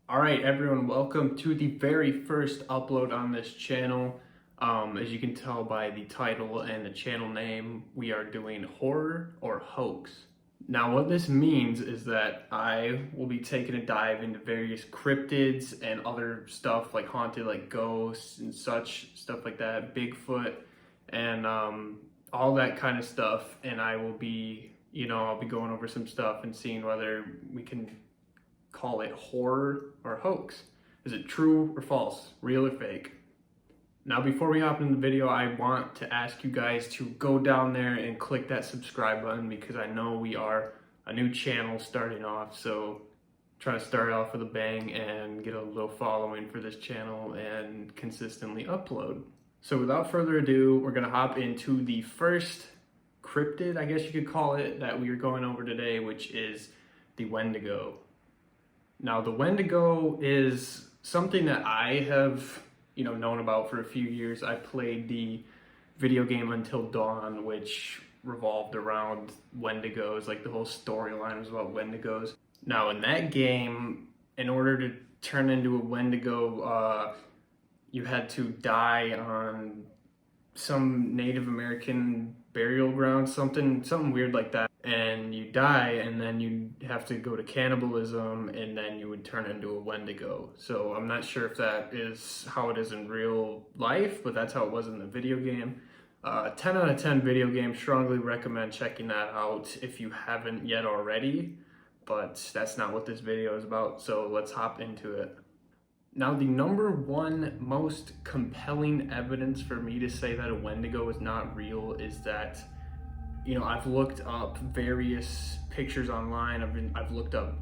All right, everyone, welcome to the very first upload on this channel. As you can tell by the title and the channel name, we are doing horror or hoax. Now, what this means is that I will be taking a dive into various cryptids and other stuff like haunted, like ghosts and such, stuff like that, Bigfoot, and all that kind of stuff. And I will be, I'll be going over some stuff and seeing whether we can call it horror or hoax. Is it true or false, real or fake? Now, before we hop into the video, I want to ask you guys to go down there and click that subscribe button because I know we are a new channel starting off, so try to start off with a bang and get a little following for this channel and consistently upload. So without further ado, we're gonna hop into the first cryptid, I guess you could call it, that we are going over today, which is the Wendigo. Now, the Wendigo is something that I have, known about for a few years. I played the video game Until Dawn, which revolved around Wendigos. Like, the whole storyline was about Wendigos. Now, in that game, in order to turn into a Wendigo, you had to die on some Native American burial ground, something weird like that. And you die, and then you have to go to cannibalism, and then you would turn into a Wendigo. So I'm not sure if that is how it is in real life, but that's how it was in the video game. 10 out of 10 video game. Strongly recommend checking that out if you haven't yet already, but that's not what this video is about, so let's hop into it. Now, the number one most compelling evidence for me to say that a Wendigo is not real is that I've looked up various pictures online. I've looked up,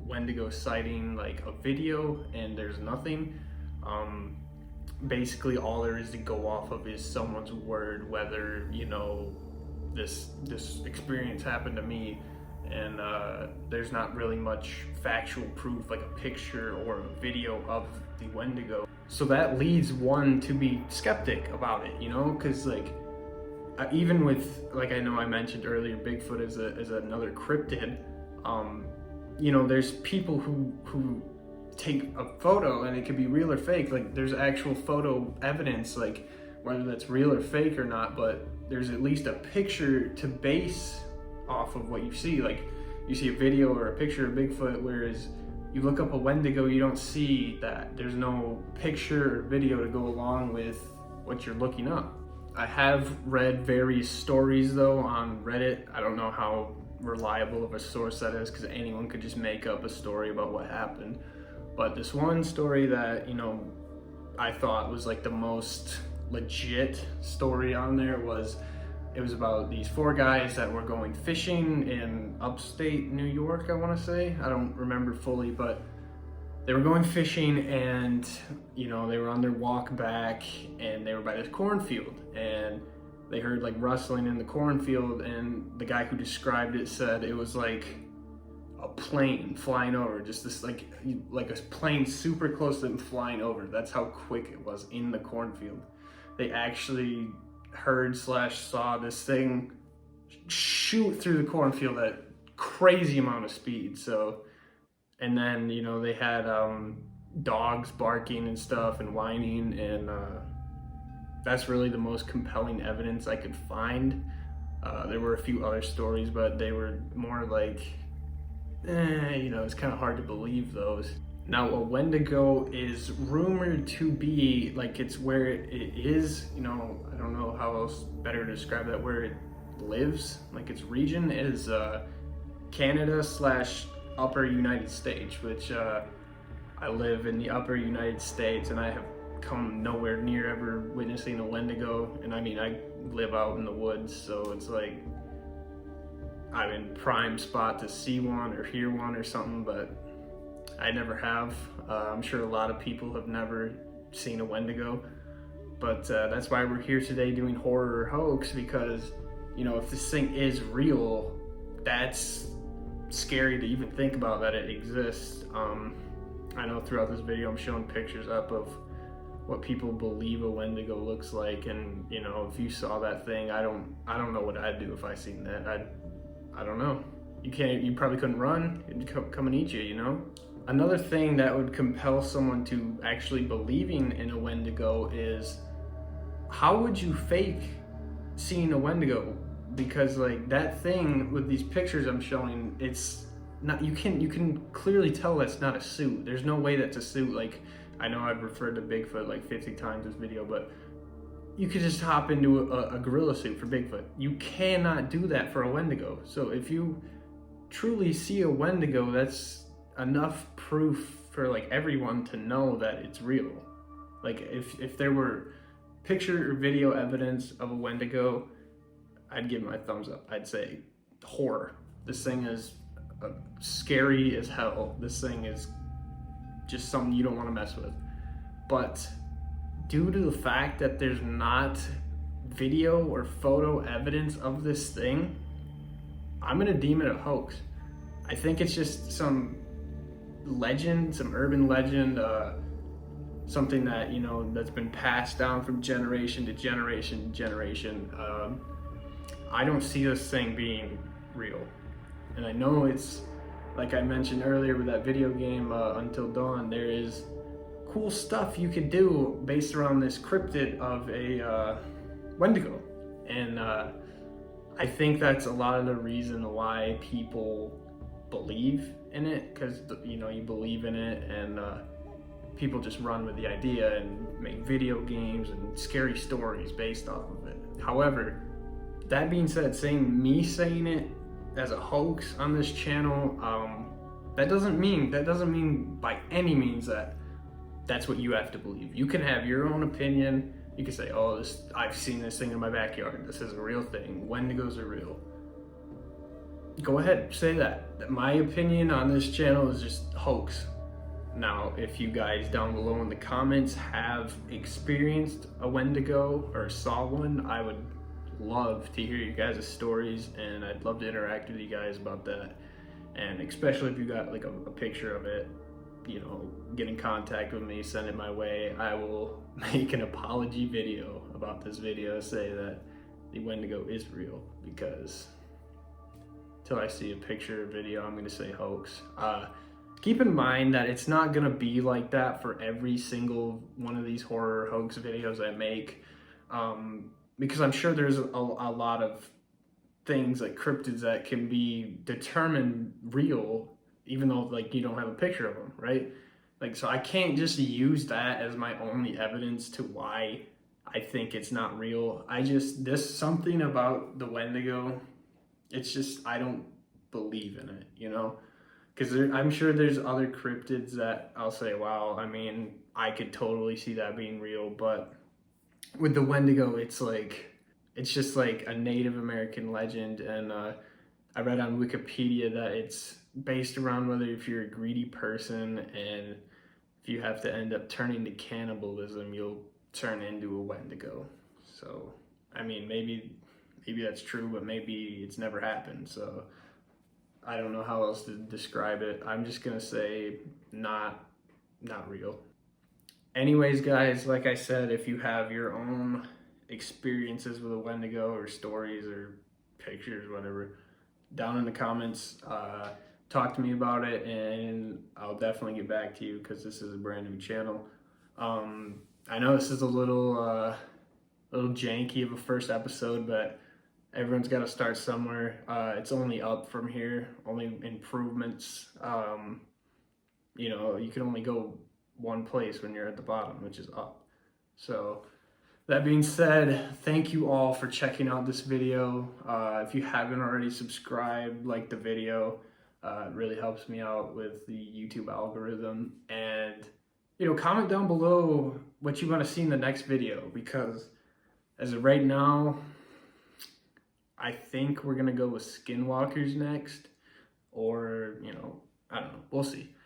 Wendigo sighting, like a video, and there's nothing. Basically, all there is to go off of is someone's word, whether, this experience happened to me, and there's not really much factual proof, like a picture or a video of the Wendigo. So that leads one to be skeptic about it, because even with, like I know I mentioned earlier, Bigfoot is another cryptid. There's people who take a photo and it could be real or fake. Like, there's actual photo evidence, like whether that's real or fake or not, but there's at least a picture to base off of what you see. Like, you see a video or a picture of Bigfoot, whereas you look up a Wendigo, you don't see that. There's no picture or video to go along with what you're looking up. I have read various stories though on Reddit. I don't know how reliable of a source that is because anyone could just make up a story about what happened. But this one story that, I thought was like the most legit story on there was, it was about these four guys that were going fishing in upstate New York, I want to say. I don't remember fully, but they were going fishing and, they were on their walk back and they were by this cornfield and they heard like rustling in the cornfield, and the guy who described it said it was like a plane flying over, just this like a plane super close to them flying over. That's how quick it was in the cornfield. They actually heard/saw this thing shoot through the cornfield at crazy amount of speed. So, and then, they had dogs barking and stuff and whining, and that's really the most compelling evidence I could find. There were a few other stories, but they were more like, it's kind of hard to believe those. Now, a Wendigo is rumored to be, like, it's where it is, I don't know how else better to describe that, where it lives, like its region is Canada/upper United States, which I live in the upper United States, and I have come nowhere near ever witnessing a Wendigo. And I mean, I live out in the woods, so it's like I'm in prime spot to see one or hear one or something, but I never have. I'm sure a lot of people have never seen a Wendigo, but that's why we're here today doing horror or hoax, because if this thing is real, that's scary to even think about that it exists. I know throughout this video I'm showing pictures up of what people believe a Wendigo looks like, and if you saw that thing, I don't know what I'd do if I seen that. I don't know. You probably couldn't run. It'd come and eat you, Another thing that would compel someone to actually believing in a Wendigo is, how would you fake seeing a Wendigo? Because like that thing with these pictures I'm showing, it's not, you can clearly tell that's not a suit. There's no way that's a suit. Like, I know I've referred to Bigfoot like 50 times this video, but you could just hop into a gorilla suit for Bigfoot. You cannot do that for a Wendigo. So if you truly see a Wendigo, that's enough proof for like everyone to know that it's real. Like if there were picture or video evidence of a Wendigo, I'd give my thumbs up. I'd say horror. This thing is scary as hell. This thing is just something you don't want to mess with. But due to the fact that there's not video or photo evidence of this thing, I'm gonna deem it a hoax. I think it's just some legend, some urban legend, something that, you know, that's been passed down from generation to generation to generation. I don't see this thing being real. And I know it's, like I mentioned earlier with that video game, Until Dawn, there is cool stuff you could do based around this cryptid of a Wendigo. And I think that's a lot of the reason why people believe in it, because, you know, you believe in it and people just run with the idea and make video games and scary stories based off of it. However, that being said, saying it as a hoax on this channel, that doesn't mean by any means that that's what you have to believe. You can have your own opinion. You can say, oh, I've seen this thing in my backyard. This is a real thing. Wendigos are real. Go ahead, say that. My opinion on this channel is just hoax. Now, if you guys down below in the comments have experienced a Wendigo or saw one, I would love to hear you guys' stories, and I'd love to interact with you guys about that. And especially if you got like a picture of it, you know, get in contact with me, send it my way. I will make an apology video about this video, say that the Wendigo is real, because till I see a picture or video, I'm gonna say hoax. Keep in mind that it's not gonna be like that for every single one of these horror hoax videos I make, because I'm sure there's a lot of things like cryptids that can be determined real, even though like you don't have a picture of them, right? Like, so I can't just use that as my only evidence to why I think it's not real. There's something about the Wendigo, it's just, I don't believe in it, you know? Because I'm sure there's other cryptids that I'll say, wow, I mean, I could totally see that being real, but with the Wendigo, it's just like a Native American legend, and I read on Wikipedia that it's based around whether if you're a greedy person, and if you have to end up turning to cannibalism, you'll turn into a Wendigo. So, I mean, maybe that's true, but maybe it's never happened. So I don't know how else to describe it. I'm just gonna say not real. Anyways, guys, like I said, if you have your own experiences with a Wendigo or stories or pictures, whatever, down in the comments, talk to me about it, and I'll definitely get back to you, because this is a brand new channel. I know this is a little janky of a first episode, but everyone's got to start somewhere. It's only up from here, only improvements. You know, you can only go one place when you're at the bottom, which is up. So that being said, thank you all for checking out this video. If you haven't already subscribed, like the video, it really helps me out with the YouTube algorithm. And, you know, comment down below what you want to see in the next video, because as of right now, I think we're gonna go with skinwalkers next, or, you know, I don't know, we'll see.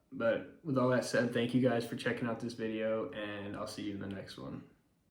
But with all that said, thank you guys for checking out this video, and I'll see you in the next one.